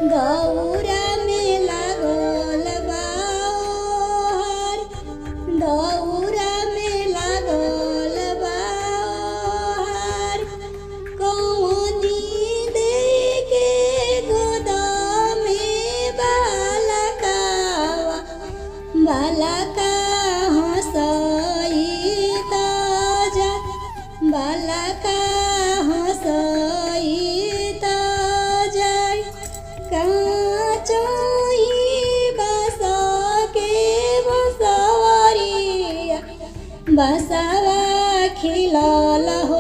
दौरा में लागल बाहर, दौरा में लागल बाहर। कौनी दे के गोदा में बालकावा, बालका हंसइत जा, बालका हंसइत जाय। काचही बाँस के बसवरिया, बसवा खिलल हो